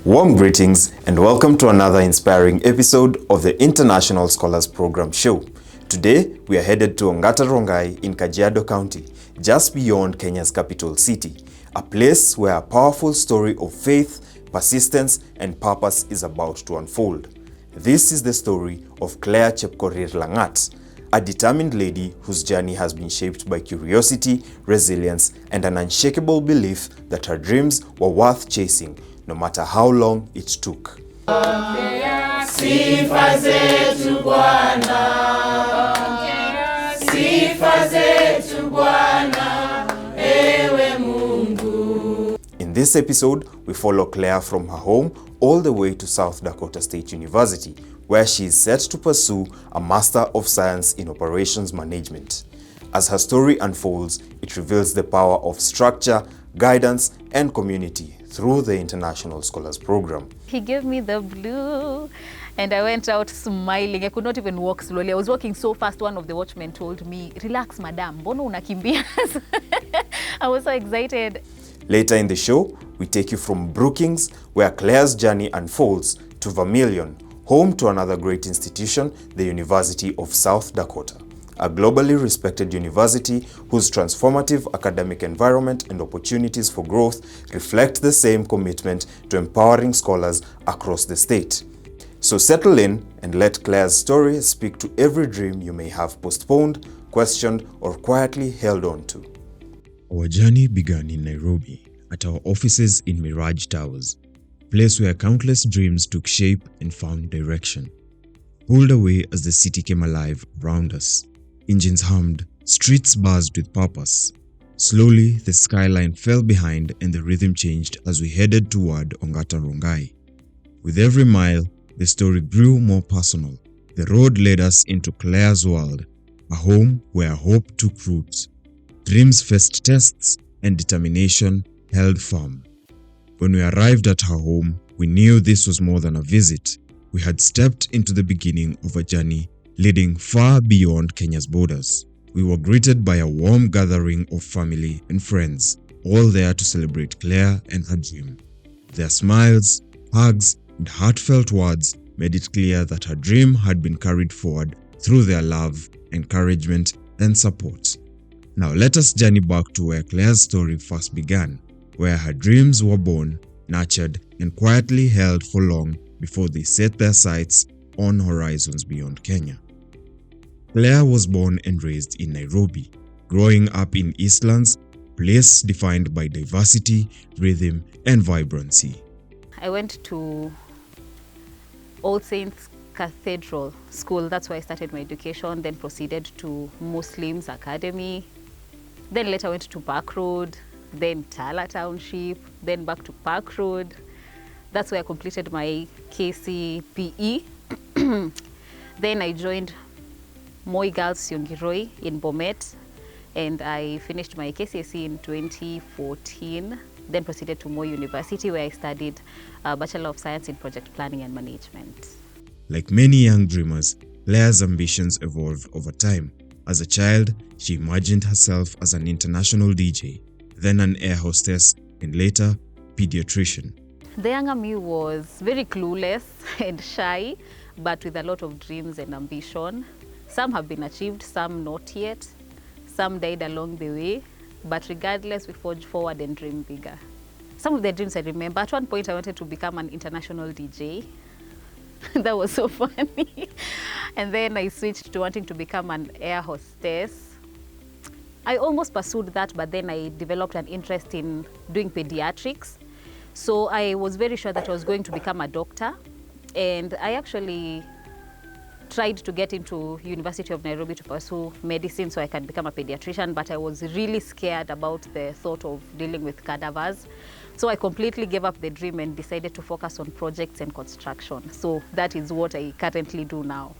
Warm greetings and welcome to another inspiring episode of the International Scholars Program show. Today, we are headed to Ongata Rongai in Kajiado County, just beyond Kenya's capital city, a place where a powerful story of faith, persistence, and purpose is about to unfold. This is the story of Claire Chepkorir Langat, a determined lady whose journey has been shaped by curiosity, resilience, and an unshakable belief that her dreams were worth chasing, no matter how long it took. Sifa zetu Bwana, sifa zetu Bwana, ewe Mungu. In this episode, we follow Claire from her home all the way to South Dakota State University, where she is set to pursue a Master of Science in Operations Management. As her story unfolds, it reveals the power of structure, guidance, and community through the International Scholars Program. He gave me the blue and I went out smiling. I could not even walk slowly. I was walking so fast. One of the watchmen told me, "Relax, madam, mbona unakimbia?" I was so excited. Later in the show, we take you from Brookings, where Claire's journey unfolds, to Vermilion, home to another great institution, the University of South Dakota, a globally respected university whose transformative academic environment and opportunities for growth reflect the same commitment to empowering scholars across the state. So settle in and let Claire's story speak to every dream you may have postponed, questioned, or quietly held on to. Our journey began in Nairobi, at our offices in Mirage Towers, a place where countless dreams took shape and found direction. Pulled away as the city came alive around us. Engines hummed, streets buzzed with purpose. Slowly, the skyline fell behind and the rhythm changed as we headed toward Ongata Rongai. With every mile, the story grew more personal. The road led us into Claire's world, a home where hope took root. Dreams faced tests and determination held firm. When we arrived at her home, we knew this was more than a visit. We had stepped into the beginning of a journey leading far beyond Kenya's borders. We were greeted by a warm gathering of family and friends, all there to celebrate Claire and her dream. Their smiles, hugs, and heartfelt words made it clear that her dream had been carried forward through their love, encouragement, and support. Now let us journey back to where Claire's story first began, where her dreams were born, nurtured, and quietly held for long before they set their sights on horizons beyond Kenya. Claire was born and raised in Nairobi, growing up in Eastlands, a place defined by diversity, rhythm, and vibrancy. I went to All Saints Cathedral School. That's where I started my education, then proceeded to Muslims Academy. Then later went to Park Road, then Tala Township, then back to Park Road. That's where I completed my KCPE. Then I joined Moi Girls Yongiroi in Bomet, and I finished my KCSE in 2014. Then proceeded to Moi University, where I studied a Bachelor of Science in Project Planning and Management. Like many young dreamers, Claire's ambitions evolved over time. As a child, she imagined herself as an international DJ, then an air hostess, and later, pediatrician. The younger me was very clueless and shy, but with a lot of dreams and ambition. Some have been achieved, some not yet. Some died along the way, but regardless, we forge forward and dream bigger. Some of the dreams I remember, at one point I wanted to become an international DJ. That was so funny. And then I switched to wanting to become an air hostess. I almost pursued that, but then I developed an interest in doing pediatrics. So I was very sure that I was going to become a doctor. And I actually tried to get into University of Nairobi to pursue medicine so I can become a pediatrician, but I was really scared about the thought of dealing with cadavers. So I completely gave up the dream and decided to focus on projects and construction. So that is what I currently do now.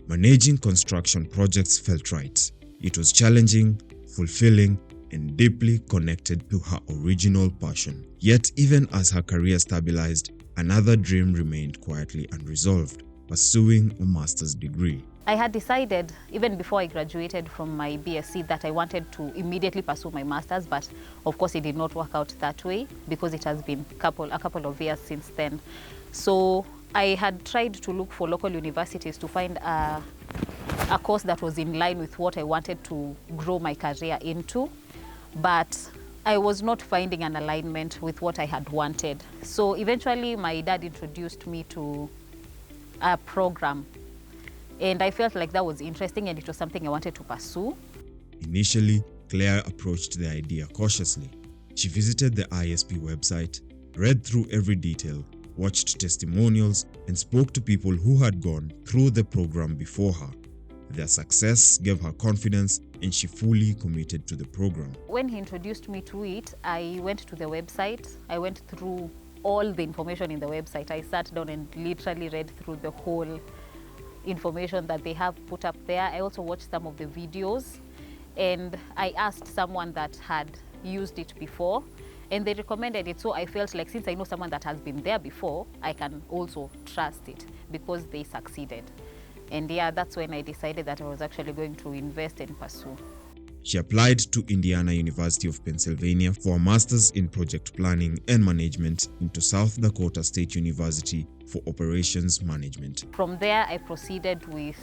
Managing construction projects felt right. It was challenging, fulfilling, and deeply connected to her original passion. Yet even as her career stabilized, another dream remained quietly unresolved: pursuing a master's degree. I had decided, even before I graduated from my BSc, that I wanted to immediately pursue my master's, but of course it did not work out that way because it has been a couple of years since then. So I had tried to look for local universities to find a course that was in line with what I wanted to grow my career into, but I was not finding an alignment with what I had wanted. So eventually my dad introduced me to a program, and I felt like that was interesting and it was something I wanted to pursue. Initially, Claire approached the idea cautiously. She visited the ISP website, read through every detail, watched testimonials, and spoke to people who had gone through the program before her. Their success gave her confidence, and she fully committed to the program. When he introduced me to it, I went to the website. I went through all the information in the website. I sat down and literally read through the whole information that they have put up there. I also watched some of the videos, and I asked someone that had used it before, and they recommended it. So I felt like, since I know someone that has been there before, I can also trust it because they succeeded. And yeah, that's when I decided that I was actually going to invest and pursue. She applied to Indiana University of Pennsylvania for a master's in project planning and management into South Dakota State University for operations management. From there, I proceeded with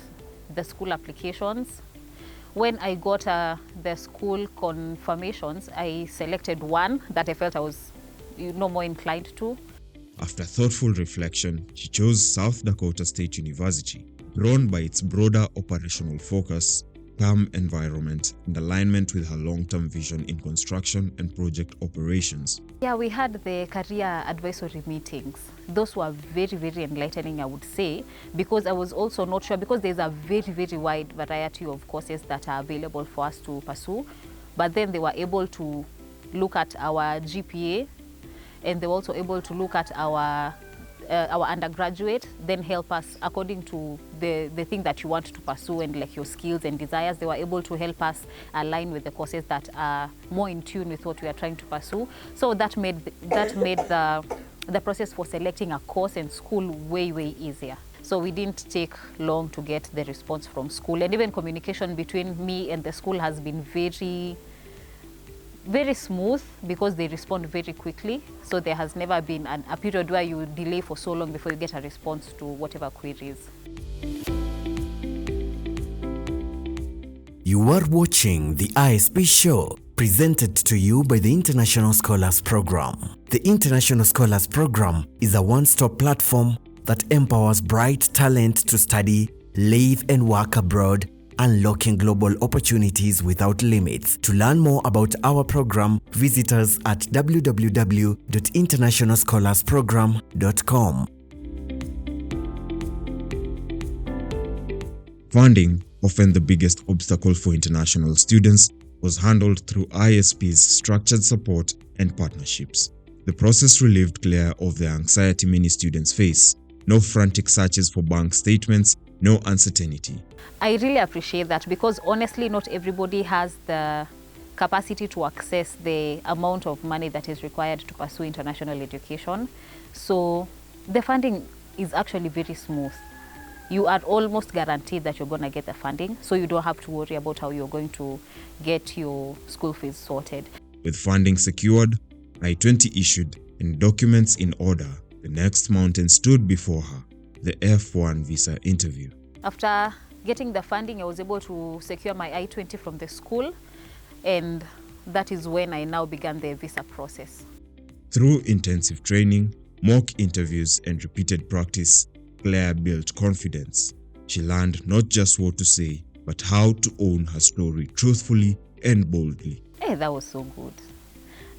the school applications. When I got the school confirmations, I selected one that I felt I was more inclined to. After thoughtful reflection, she chose South Dakota State University, drawn by its broader operational focus, calm environment, and alignment with her long-term vision in construction and project operations. Yeah, we had the career advisory meetings. Those were very, very enlightening, I would say, because I was also not sure, because there's a very, very wide variety of courses that are available for us to pursue. But then they were able to look at our GPA, and they were also able to look at our undergraduate, then help us according to the thing that you want to pursue and like your skills and desires. They were able to help us align with the courses that are more in tune with what we are trying to pursue. So that made the process for selecting a course and school way, way easier. So we didn't take long to get the response from school, and even communication between me and the school has been very, very smooth because they respond very quickly. So there has never been a period where you delay for so long before you get a response to whatever queries. You are watching the ISP show, presented to you by the International Scholars Program. The International Scholars Program is a one-stop platform that empowers bright talent to study, live and work abroad, unlocking global opportunities without limits. To learn more about our program, visit us at www.internationalscholarsprogram.com. Funding, often the biggest obstacle for international students, was handled through ISP's structured support and partnerships. The process relieved Claire of the anxiety many students face. No frantic searches for bank statements, no uncertainty. I really appreciate that, because honestly, not everybody has the capacity to access the amount of money that is required to pursue international education. So the funding is actually very smooth. You are almost guaranteed that you're going to get the funding, so you don't have to worry about how you're going to get your school fees sorted. With funding secured, I-20 issued, and documents in order, the next mountain stood before her, the F1 visa interview. After getting the funding, I was able to secure my I-20 from the school, and that is when I now began the visa process. Through intensive training, mock interviews, and repeated practice, Claire built confidence. She learned not just what to say, but how to own her story truthfully and boldly. Hey, that was so good.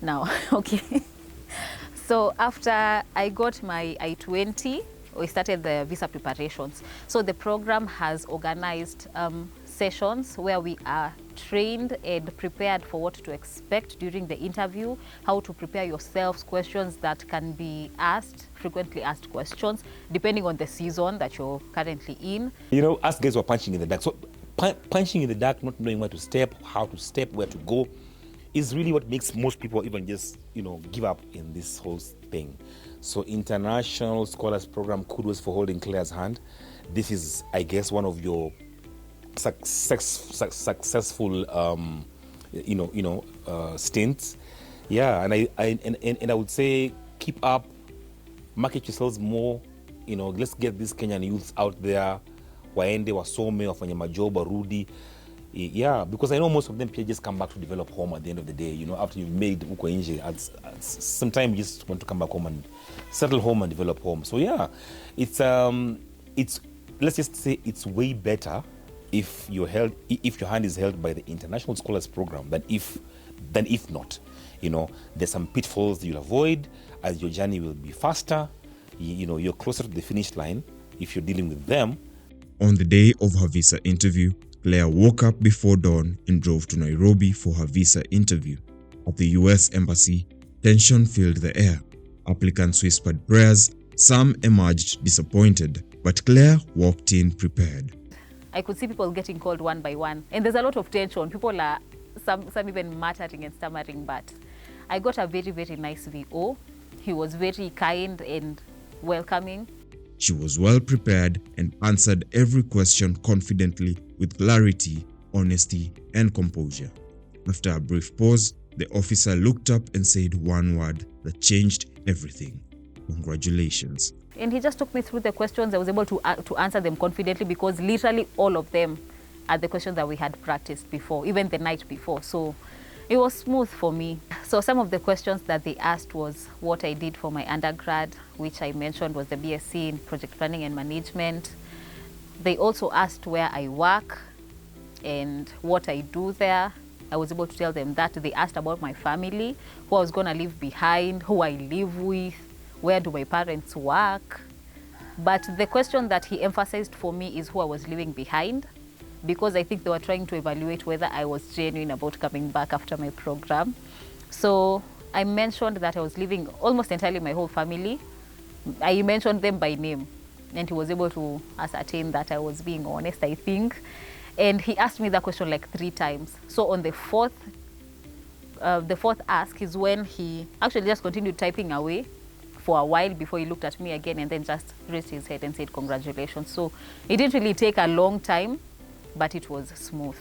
Now, okay. So after I got my I-20, we started the visa preparations. So the program has organized sessions where we are trained and prepared for what to expect during the interview, how to prepare yourselves, questions that can be asked, frequently asked questions, depending on the season that you're currently in. You know, us guys were punching in the dark. So punching in the dark, not knowing where to step, how to step, where to go, is really what makes most people even just, give up in this whole thing. So International Scholars Program, kudos for holding Claire's hand. This is, I guess, one of your successful stints. Yeah, and I would say keep up, market yourselves more. Let's get these Kenyan youths out there, waende wasome, wafanye majob, warudi. Yeah, because I know most of them just come back to develop home at the end of the day. After you've made uko nje, sometimes you just want to come back home and settle home and develop home. So yeah, it's let's just say it's way better if your hand is held by the International Scholars Program than if not. There's some pitfalls you'll avoid, as your journey will be faster. You're closer to the finish line if you're dealing with them. On the day of her visa interview, Claire woke up before dawn and drove to Nairobi for her visa interview. At the US Embassy, tension filled the air. Applicants whispered prayers. Some emerged disappointed, but Claire walked in prepared. I could see people getting called one by one, and there's a lot of tension. People are some even muttering and stammering, but I got a very, very nice VO. He was very kind and welcoming. She was well prepared and answered every question confidently with clarity, honesty, and composure. After a brief pause, the officer looked up and said one word that changed everything. Congratulations. And he just took me through the questions. I was able to answer them confidently because literally all of them are the questions that we had practiced before, even the night before. So it was smooth for me. So some of the questions that they asked was what I did for my undergrad, which I mentioned was the BSc in Project Planning and Management. They also asked where I work and what I do there. I was able to tell them that. They asked about my family, who I was going to leave behind, who I live with, where do my parents work. But the question that he emphasized for me is who I was leaving behind, because I think they were trying to evaluate whether I was genuine about coming back after my program. So I mentioned that I was leaving almost entirely my whole family. I mentioned them by name, and he was able to ascertain that I was being honest, I think. And he asked me that question like 3 times. So on the fourth ask is when he actually just continued typing away for a while before he looked at me again and then just raised his head and said congratulations. So it didn't really take a long time, but it was smooth.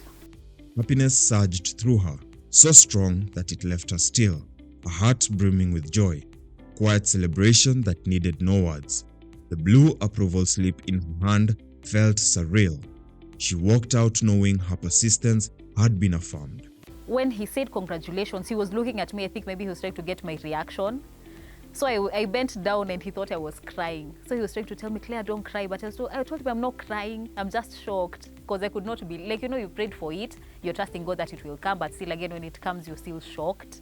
Happiness surged through her, so strong that it left her still, a heart brimming with joy, quiet celebration that needed no words. The blue approval slip in her hand felt surreal. She walked out knowing her persistence had been affirmed. When he said congratulations, he was looking at me. I think maybe he was trying to get my reaction. So I bent down and he thought I was crying. So he was trying to tell me, Claire, don't cry. But I told him I'm not crying. I'm just shocked because I could not be, you prayed for it. You're trusting God that it will come. But still, again, when it comes, you're still shocked.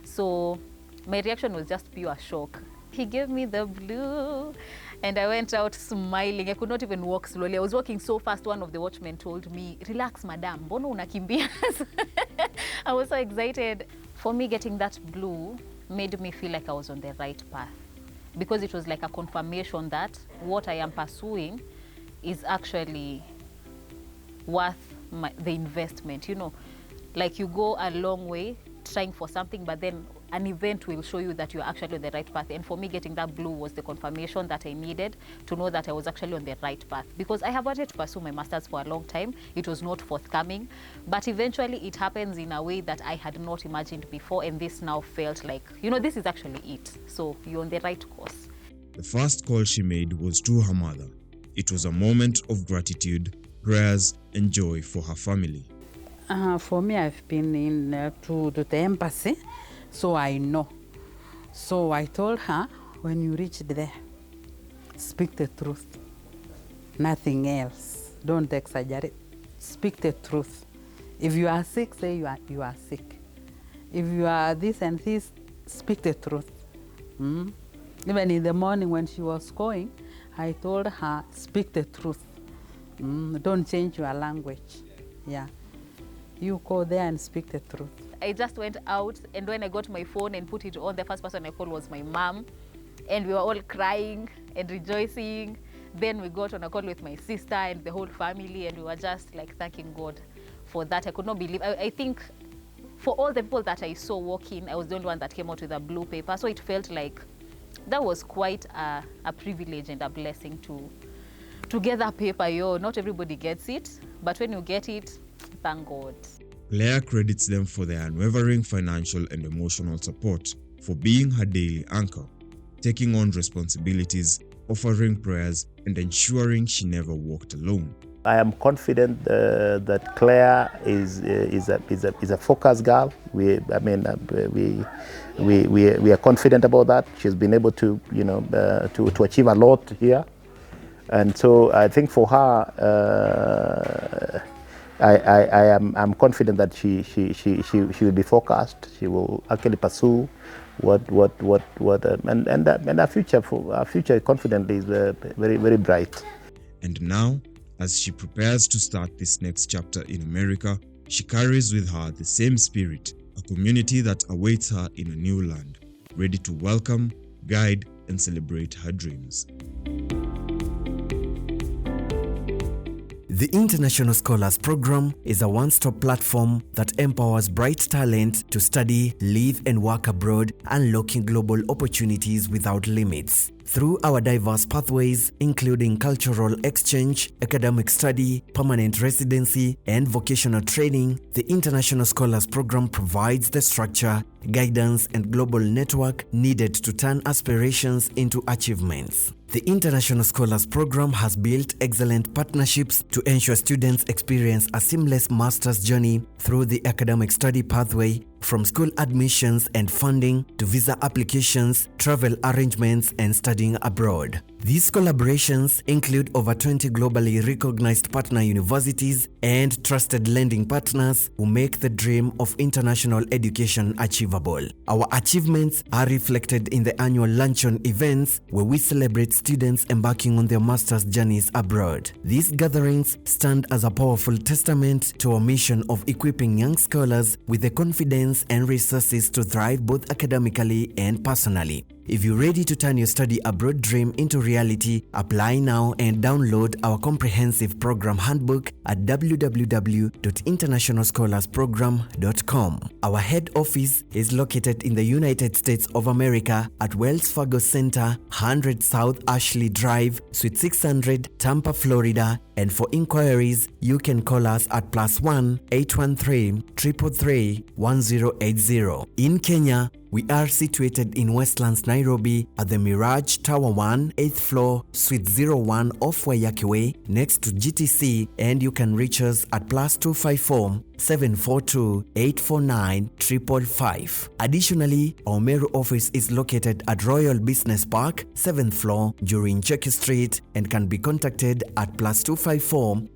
So my reaction was just pure shock. He gave me the blue and I went out smiling. I could not even walk slowly. I was walking so fast. One of the watchmen told me, relax, madam. Bono unakimbia. I was so excited. For me, getting that blue made me feel like I was on the right path, because it was like a confirmation that what I am pursuing is actually worth the investment. Like you go a long way trying for something, but then an event will show you that you're actually on the right path. And for me, getting that blue was the confirmation that I needed to know that I was actually on the right path, because I have wanted to pursue my master's for a long time. It was not forthcoming, but eventually it happens in a way that I had not imagined before, and this now felt like, this is actually it. So you're on the right course. The first call she made was to her mother. It was a moment of gratitude, prayers, and joy for her family. For me, I've been to the embassy, so I know. So I told her, when you reach there, speak the truth, nothing else. Don't exaggerate. Speak the truth. If you are sick, say you are sick. If you are this and this, speak the truth. Even in the morning when she was going, I told her, speak the truth. Don't change your language. Yeah. You go there and speak the truth. I just went out, and when I got my phone and put it on, the first person I called was my mom, and we were all crying and rejoicing. Then we got on a call with my sister and the whole family, and we were just like thanking God for that. I could not believe. I think for all the people that I saw walk in, I was the only one that came out with a blue paper. So it felt like that was quite a privilege and a blessing to get that paper, not everybody gets it, but when you get it, thank God. Claire credits them for their unwavering financial and emotional support, for being her daily anchor, taking on responsibilities, offering prayers, and ensuring she never walked alone. I am confident that Claire is a focused girl. We are confident about that. She's been able to to achieve a lot here, and so I think for her, I'm confident that she will be focused. She will actually pursue and our future confidently is very bright. And now, as she prepares to start this next chapter in America, she carries with her the same spirit, a community that awaits her in a new land, ready to welcome, guide, and celebrate her dreams. The International Scholars Program is a one-stop platform that empowers bright talent to study, live, and work abroad, unlocking global opportunities without limits. Through our diverse pathways, including cultural exchange, academic study, permanent residency, and vocational training, the International Scholars Program provides the structure, guidance, and global network needed to turn aspirations into achievements. The International Scholars Program has built excellent partnerships to ensure students experience a seamless master's journey through the academic study pathway, from school admissions and funding to visa applications, travel arrangements, and studying abroad. These collaborations include over 20 globally recognized partner universities and trusted lending partners who make the dream of international education achievable. Our achievements are reflected in the annual luncheon events where we celebrate students embarking on their master's journeys abroad. These gatherings stand as a powerful testament to our mission of equipping young scholars with the confidence and resources to thrive both academically and personally. If you're ready to turn your study abroad dream into reality, apply now and download our comprehensive program handbook at www.internationalscholarsprogram.com. Our head office is located in the United States of America at Wells Fargo Center, 100 South Ashley Drive, Suite 600, Tampa, Florida. And for inquiries, you can call us at +1 813 333 1080. In Kenya, we are situated in Westlands, Nairobi at the Mirage Tower 1, 8th floor, Suite 01 off Waiyaki Way, next to GTC, and you can reach us at +254 742 849 555. Additionally, our Meru office is located at Royal Business Park, 7th floor, during Cheki Street, and can be contacted at +254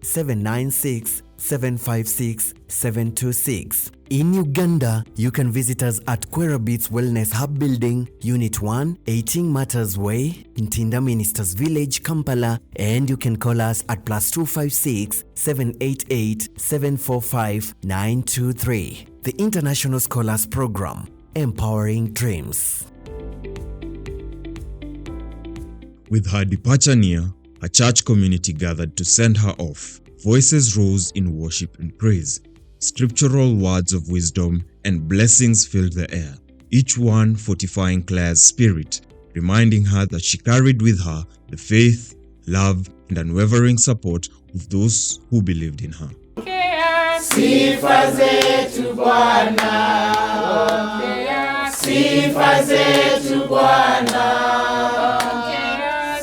796 756 726. In Uganda, you can visit us at Kwera Beats Wellness Hub Building, Unit 1, 18 Matters Way, Ntinda Ministers Village, Kampala, and you can call us at +256 788 745 923. The International Scholars Program, empowering dreams. With her departure near, a church community gathered to send her off. Voices rose in worship and praise. Scriptural words of wisdom and blessings filled the air, each one fortifying Claire's spirit, reminding her that she carried with her the faith, love, and unwavering support of those who believed in her. Sifa zetu Bwana, sifa zetu Bwana,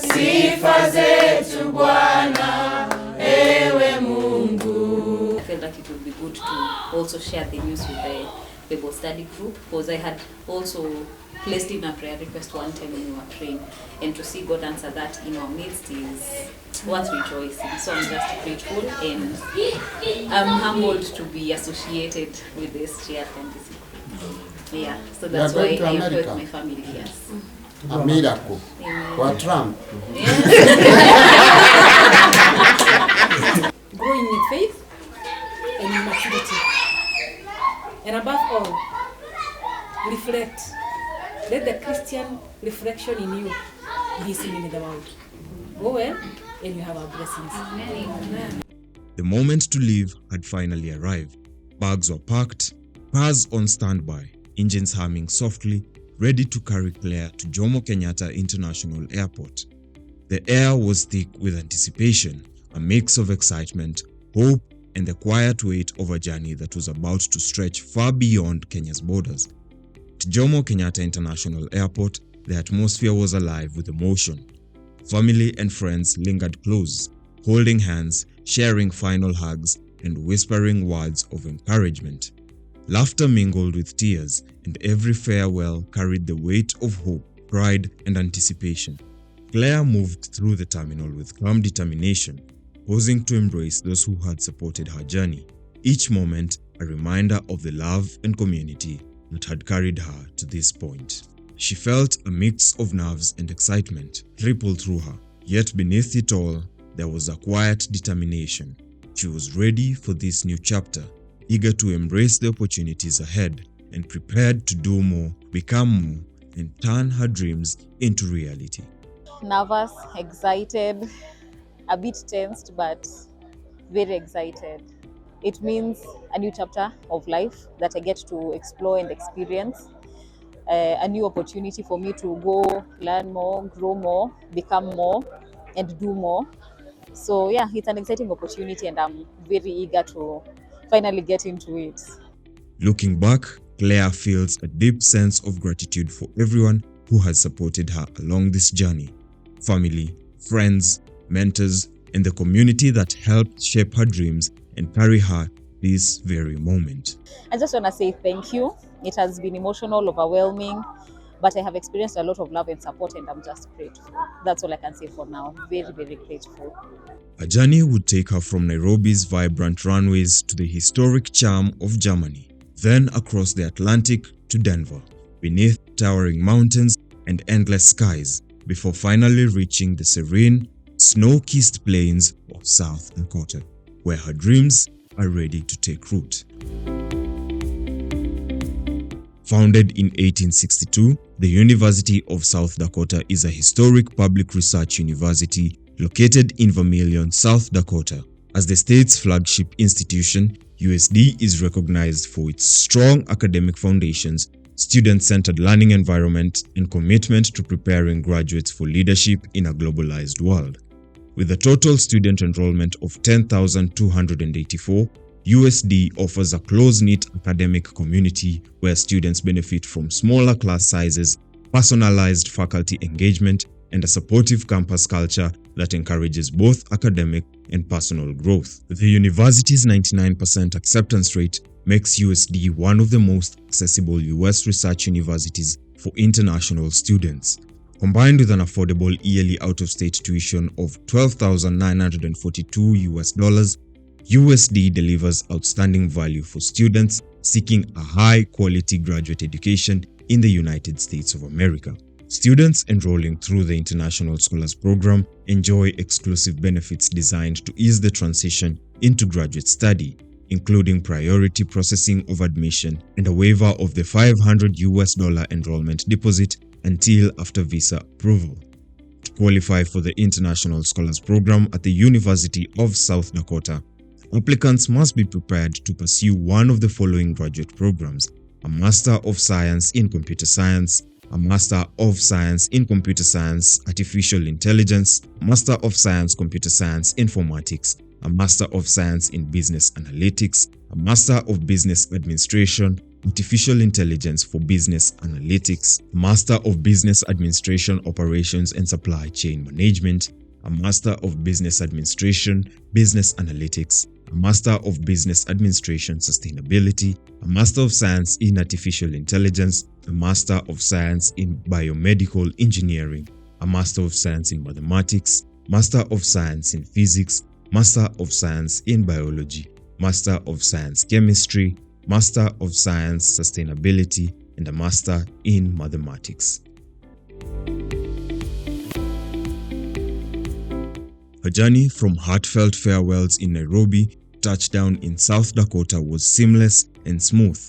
sifa zetu Bwana, ewe Mungu. I felt like it would be good to also share the news with the Bible study group, because I had also placed in a prayer request one time when we were praying, and to see God answer that in our midst is worth rejoicing. So I'm just grateful, and I'm humbled to be associated with this chair and this group. Yeah, so that's why I am with my family. Yes. A miracle. For Trump. Growing in faith and in maturity. And above all, reflect. Let the Christian reflection in you be seen in the world. Go well, and you have our blessings. Amen. The moment to leave had finally arrived. Bags were packed, cars on standby, engines humming softly, ready to carry Claire to Jomo Kenyatta International Airport. The air was thick with anticipation, a mix of excitement, hope, and the quiet weight of a journey that was about to stretch far beyond Kenya's borders. At Jomo Kenyatta International Airport, the atmosphere was alive with emotion. Family and friends lingered close, holding hands, sharing final hugs, and whispering words of encouragement. Laughter mingled with tears, and every farewell carried the weight of hope, pride, and anticipation. Claire moved through the terminal with calm determination, pausing to embrace those who had supported her journey, each moment a reminder of the love and community that had carried her to this point. She felt a mix of nerves and excitement ripple through her, yet beneath it all, there was a quiet determination. She was ready for this new chapter, eager to embrace the opportunities ahead and prepared to do more, become more, and turn her dreams into reality. Nervous, excited, a bit tensed, but very excited. It means a new chapter of life that I get to explore and experience. A new opportunity for me to go learn more, grow more, become more, and do more. So yeah, it's an exciting opportunity and I'm very eager to finally get into it. Looking back, Claire feels a deep sense of gratitude for everyone who has supported her along this journey. Family, friends, mentors, and the community that helped shape her dreams and carry her this very moment. I just want to say thank you. It has been emotional, overwhelming, but I have experienced a lot of love and support and I'm just grateful. That's all I can say for now. Very, very grateful. Her journey would take her from Nairobi's vibrant runways to the historic charm of Germany, then across the Atlantic to Denver, beneath towering mountains and endless skies, before finally reaching the serene, snow-kissed plains of South Dakota, where her dreams are ready to take root. Founded in 1862, the University of South Dakota is a historic public research university located in Vermilion, South Dakota. As the state's flagship institution, USD is recognized for its strong academic foundations, student-centered learning environment, and commitment to preparing graduates for leadership in a globalized world. With a total student enrollment of 10,284, USD offers a close-knit academic community where students benefit from smaller class sizes, personalized faculty engagement, and a supportive campus culture that encourages both academic and personal growth. The university's 99% acceptance rate makes USD one of the most accessible US research universities for international students. Combined with an affordable yearly out-of-state tuition of $12,942, USD delivers outstanding value for students seeking a high-quality graduate education in the United States of America. Students enrolling through the International Scholars Program enjoy exclusive benefits designed to ease the transition into graduate study, including priority processing of admission and a waiver of the $500 enrollment deposit until after visa approval. To qualify for the International Scholars Program at the University of South Dakota, applicants must be prepared to pursue one of the following graduate programs: a Master of Science in Computer Science, a Master of Science in Computer Science Artificial Intelligence, Master of Science Computer Science Informatics, a Master of Science in Business Analytics, a Master of Business Administration, Artificial Intelligence for Business Analytics, a Master of Business Administration Operations and Supply Chain Management, a Master of Business Administration, Business Analytics, a Master of Business Administration Sustainability, a Master of Science in Artificial Intelligence, a Master of Science in Biomedical Engineering, a Master of Science in Mathematics, Master of Science in Physics, Master of Science in Biology, Master of Science Chemistry, Master of Science Sustainability, and a Master in Mathematics. Her journey from heartfelt farewells in Nairobi to touchdown in South Dakota was seamless and smooth,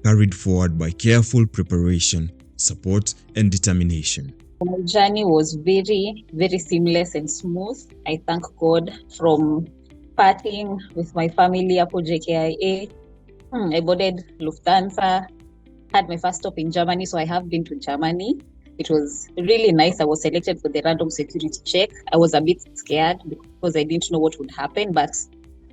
carried forward by careful preparation, support, and determination. My journey was very, very seamless and smooth. I thank God from parting with my family hapo JKIA. I boarded Lufthansa, had my first stop in Germany, so I have been to Germany. It was really nice. I was selected for the random security check. I was a bit scared because I didn't know what would happen, but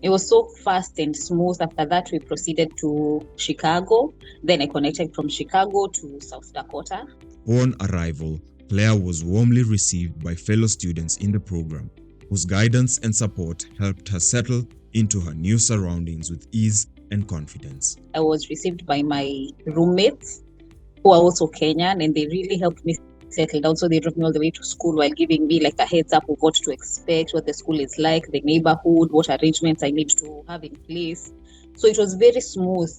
it was so fast and smooth. After that, we proceeded to Chicago. Then I connected from Chicago to South Dakota. On arrival, Claire was warmly received by fellow students in the program, whose guidance and support helped her settle into her new surroundings with ease and confidence. I was received by my roommates, who are also Kenyan, and they really helped me settle down. So they drove me all the way to school while giving me like a heads up of what to expect, what the school is like, the neighborhood, what arrangements I need to have in place. So it was very smooth.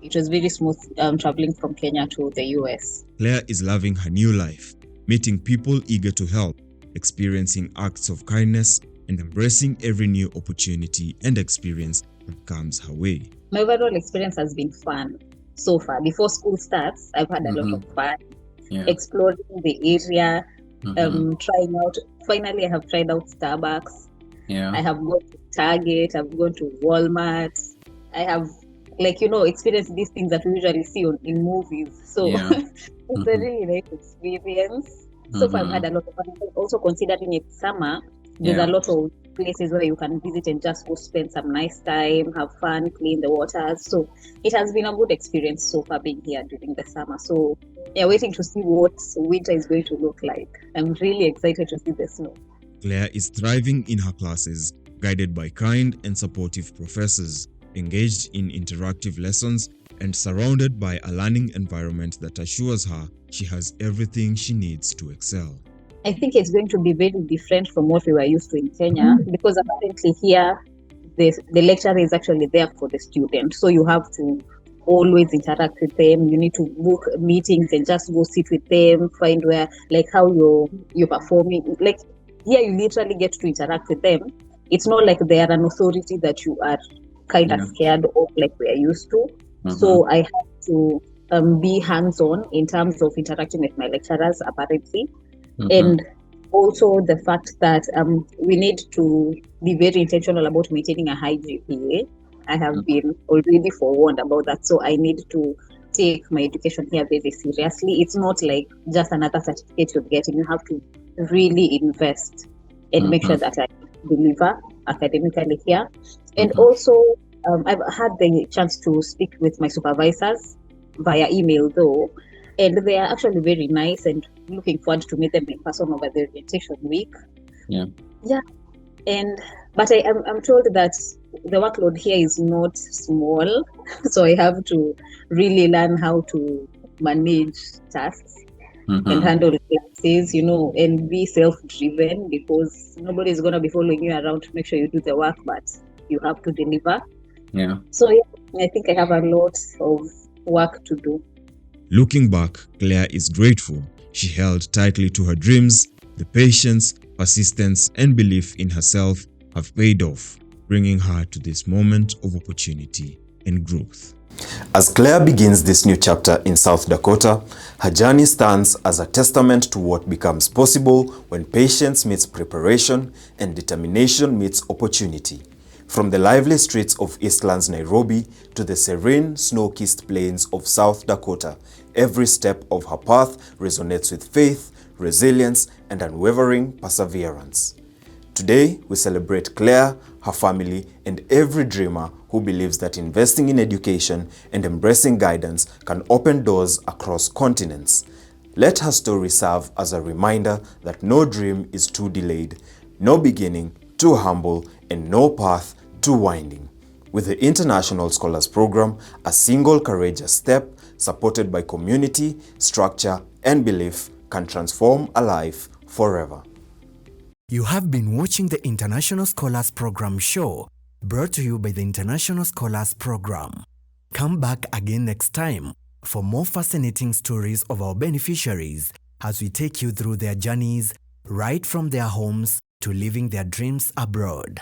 It was very smooth traveling from Kenya to the US. Claire is loving her new life, meeting people eager to help, experiencing acts of kindness, and embracing every new opportunity and experience that comes her way. My overall experience has been fun so far. Before school starts, I've had a lot of fun. Exploring the area, trying out. Finally, I have tried out Starbucks. I have gone to Target. I've gone to Walmart. I have, experienced these things that we usually see in movies. So it's a really nice experience. So far, I've had a lot of fun. Also, considering it's summer, there's a lot of places where you can visit and just go spend some nice time, have fun, clean the waters. So it has been a good experience so far being here during the summer. So waiting to see what winter is going to look like. I'm really excited to see the snow. Claire is thriving in her classes, guided by kind and supportive professors, engaged in interactive lessons, and surrounded by a learning environment that assures her she has everything she needs to excel. I think it's going to be very different from what we were used to in Kenya, because apparently here, the lecturer is actually there for the student. So you have to always interact with them. You need to book meetings and just go sit with them, find where, how you're performing. Like here, you literally get to interact with them. It's not like they are an authority that you are kind of scared of like we are used to. So I have to be hands-on in terms of interacting with my lecturers, apparently. And also the fact that we need to be very intentional about maintaining a high GPA. I have been already forewarned about that. So I need to take my education here very seriously. It's not like just another certificate you're getting. You have to really invest and make sure that I deliver academically here. And also, I've had the chance to speak with my supervisors via email though. And they are actually very nice, and looking forward to meet them in person over the orientation week. But I'm told that the workload here is not small, so I have to really learn how to manage tasks and handle classes, and be self-driven, because nobody is going to be following you around to make sure you do the work, but you have to deliver. So I think I have a lot of work to do. Looking back, Claire is grateful. She held tightly to her dreams. The patience, persistence, and belief in herself have paid off, bringing her to this moment of opportunity and growth. As Claire begins this new chapter in South Dakota, her journey stands as a testament to what becomes possible when patience meets preparation and determination meets opportunity. From the lively streets of Eastland's Nairobi to the serene, snow-kissed plains of South Dakota, every step of her path resonates with faith, resilience, and unwavering perseverance. Today, we celebrate Claire, her family, and every dreamer who believes that investing in education and embracing guidance can open doors across continents. Let her story serve as a reminder that no dream is too delayed, no beginning too humble, and no path too winding. With the International Scholars Program, a single courageous step, supported by community, structure, and belief, can transform a life forever. You have been watching the International Scholars Program show, brought to you by the International Scholars Program. Come back again next time for more fascinating stories of our beneficiaries as we take you through their journeys right from their homes to living their dreams abroad.